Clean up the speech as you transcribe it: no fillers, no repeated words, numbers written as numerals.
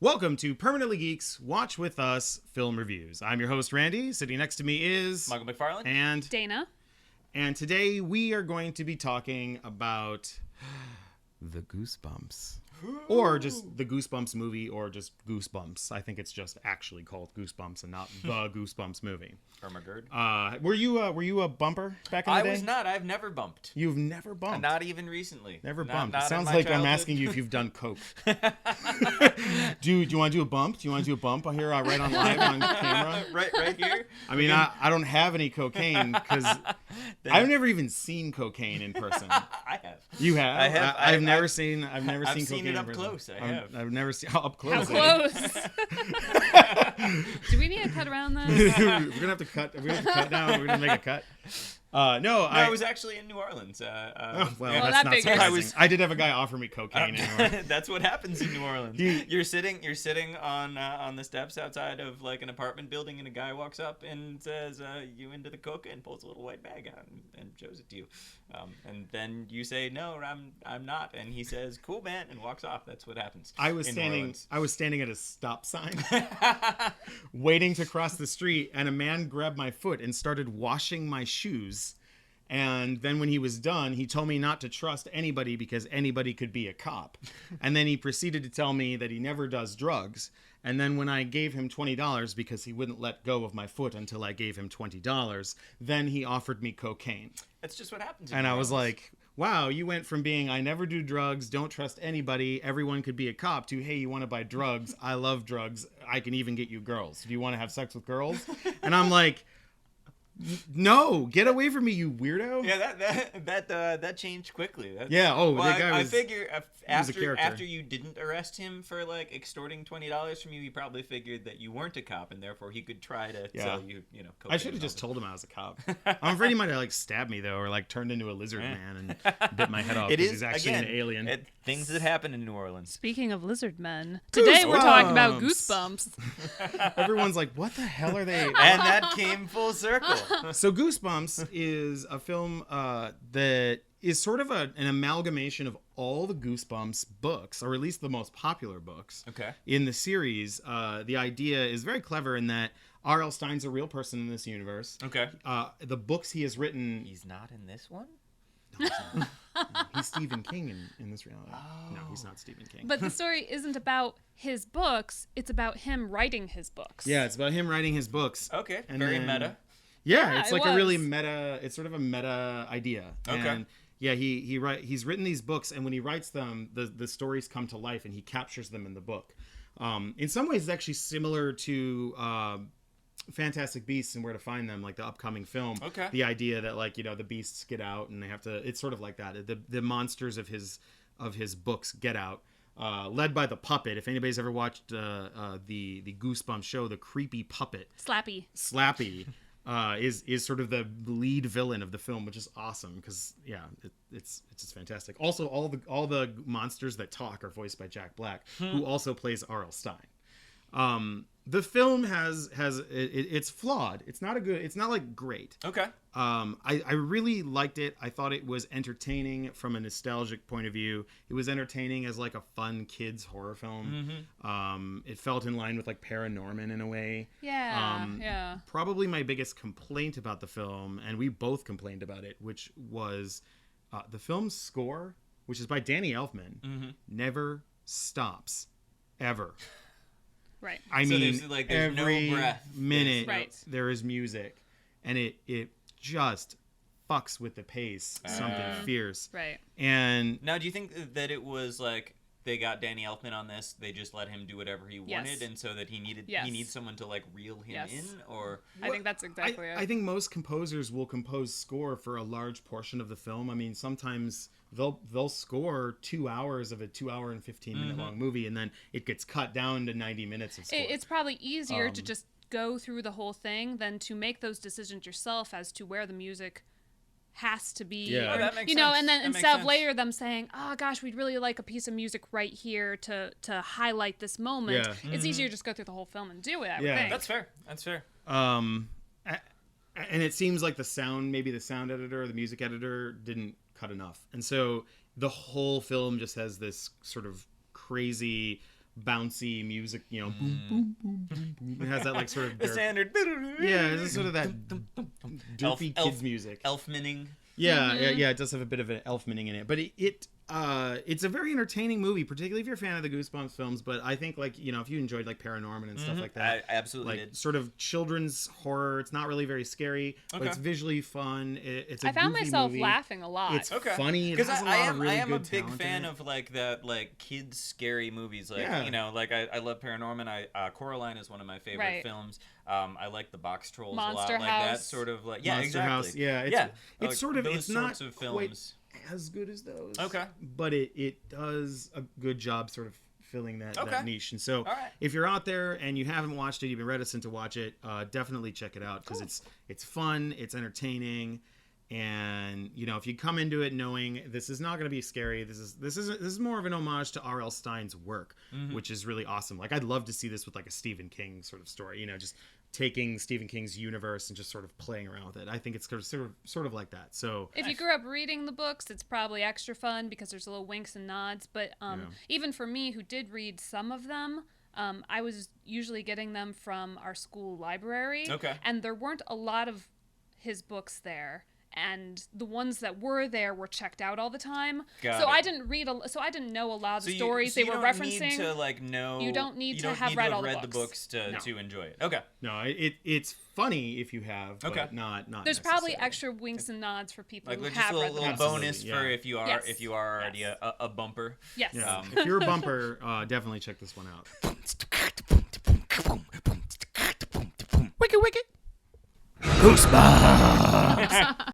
Welcome to Permanently Geek's Watch With Us Film Reviews. I'm your host, Randy. Sitting next to me is... Michael McFarlane. And... Dana. And today we are going to be talking about the Goosebumps. Or just the Goosebumps movie, or just Goosebumps. I think it's just actually called Goosebumps and not the Goosebumps movie. Were you a bumper back in the day? I was not. I've never bumped. You've never bumped? Not even recently. Never bumped. Not It sounds in my like childhood. I'm asking you if you've done coke. Do you want to do a bump? Do you want to do a bump here right on live on camera? right here? I mean, I don't have any cocaine because I've never even seen cocaine in person. I have. You have? I have. I've never seen I've cocaine seen it in up person. close. I have. I've never seen up close. How close? Do we need to cut around this? We're gonna have to cut. We're gonna cut now. We're gonna make a cut. No, I was actually in New Orleans. Well, that that's not figures. surprising. I did have a guy offer me cocaine anyway. That's what happens in New Orleans. You're sitting on the steps outside of like an apartment building, and a guy walks up and says, "You into the coke?" and pulls a little white bag out and shows it to you. And then you say, "No, I'm not." And he says, "Cool, man," and walks off. That's what happens. I was standing at a stop sign, waiting to cross the street, and a man grabbed my foot and started washing my shoes. And then when he was done, he told me not to trust anybody because anybody could be a cop. And then he proceeded to tell me that he never does drugs. And then when I gave him $20 because he wouldn't let go of my foot until I gave him $20, then he offered me cocaine. That's just what happens. And I was like, wow, you went from being, I never do drugs, don't trust anybody, everyone could be a cop, to, hey, you want to buy drugs? I love drugs. I can even get you girls. Do you want to have sex with girls? And I'm like, no, get away from me, you weirdo. Yeah, that changed quickly. That guy was. I figure after you didn't arrest him for like extorting $20 from you, he probably figured that you weren't a cop, and therefore he could try to sell you, cocaine. I should have just told him I was a cop. I'm afraid he might have like stabbed me though, or like turned into a lizard man and bit my head off because he's actually an alien. Things that happen in New Orleans. Speaking of lizard men, today we're talking about Goosebumps. Everyone's like, what the hell are they? And that came full circle. So Goosebumps is a film that is sort of an amalgamation of all the Goosebumps books, or at least the most popular books in the series. The idea is very clever in that R.L. Stine's a real person in this universe. Okay. The books he has written... He's not in this one? No, he's not. He's Stephen King in this reality. Oh. No, he's not Stephen King. But the story isn't about his books. It's about him writing his books. Yeah, it's about him writing his books. Okay, and very meta. Yeah, it's like a really meta. It's sort of a meta idea. Okay. And yeah, he's written these books, and when he writes them, the stories come to life, and he captures them in the book. In some ways, it's actually similar to Fantastic Beasts and Where to Find Them, like the upcoming film. Okay. The idea that like the beasts get out and they have to. It's sort of like that. The monsters of his books get out. Led by the puppet. If anybody's ever watched the Goosebumps show, the creepy puppet Slappy is sort of the lead villain of the film, which is awesome because it's just fantastic. Also, all the monsters that talk are voiced by Jack Black, who also plays R.L. Stine. The film it's flawed. It's not like great. Okay. I really liked it. I thought it was entertaining from a nostalgic point of view. It was entertaining as like a fun kids horror film. Mm-hmm. It felt in line with like Paranorman in a way. Yeah. Probably my biggest complaint about the film, and we both complained about it, which was the film's score, which is by Danny Elfman, never stops, ever. Right. I mean, there's every no breath. minute Right. there is music, and it just fucks with the pace. Something fierce. Right. And Now, do you think that it was like they got Danny Elfman on this, they just let him do whatever he wanted, and so that he needs someone to like reel him in, or I think that's exactly it. I think most composers will compose score for a large portion of the film. I mean, sometimes they'll score 2 hours of a 2 hour and 15 minute long movie, and then it gets cut down to 90 minutes of score. It's probably easier to just go through the whole thing than to make those decisions yourself as to where the music has to be. Yeah. Oh, that makes and then sense. instead of later them saying, oh gosh, we'd really like a piece of music right here to highlight this moment. Yeah. It's easier to just go through the whole film and do it, I would Yeah. think. That's fair. And it seems like the sound editor or the music editor didn't cut enough. And so the whole film just has this sort of crazy bouncy music, you know, boom, boom, boom, boom, boom. It has that like sort of the standard. yeah, it's sort of that doofy kids music. Elfmaning. Yeah, yeah, it does have a bit of an Elfmaning in it, but it's a very entertaining movie, particularly if you're a fan of the Goosebumps films. But I think, like, you know, if you enjoyed like Paranorman and stuff like that, I absolutely like did. sort of children's horror. It's not really very scary, but it's visually fun. It's a I found goofy myself movie. laughing a lot. It's funny because I am a good big talent fan in it. of like that like kids scary movies. Like you know, like I love Paranorman. Coraline is one of my favorite films. I like the Box Trolls Monster a lot. House. Like that sort of like Monster exactly. House. Yeah, it's like sort of those it's not sorts of films. quite as good as those. Okay. But it does a good job sort of filling that niche. And so if you're out there and you haven't watched it, you've been reticent to watch it, definitely check it out because it's fun, it's entertaining, and you know, if you come into it knowing this is not going to be scary, this is more of an homage to R.L. Stine's work, which is really awesome. Like I'd love to see this with like a Stephen King sort of story, you know, just taking Stephen King's universe and just sort of playing around with it. I think it's sort of like that. So if you grew up reading the books, it's probably extra fun because there's little winks and nods. But even for me, who did read some of them, I was usually getting them from our school library. Okay. And there weren't a lot of his books there. And the ones that were there were checked out all the time. I didn't read. So I didn't know a lot of the stories they were referencing. You don't need to like know. You don't need to have read all the books to enjoy it. Okay. No, it's funny if you have. But not. There's probably extra winks and nods for people who have read the little books. bonus for if you are already a bumper. Yes. Yeah. If you're a bumper, definitely check this one out. Wicked, wicked. Goosebumps.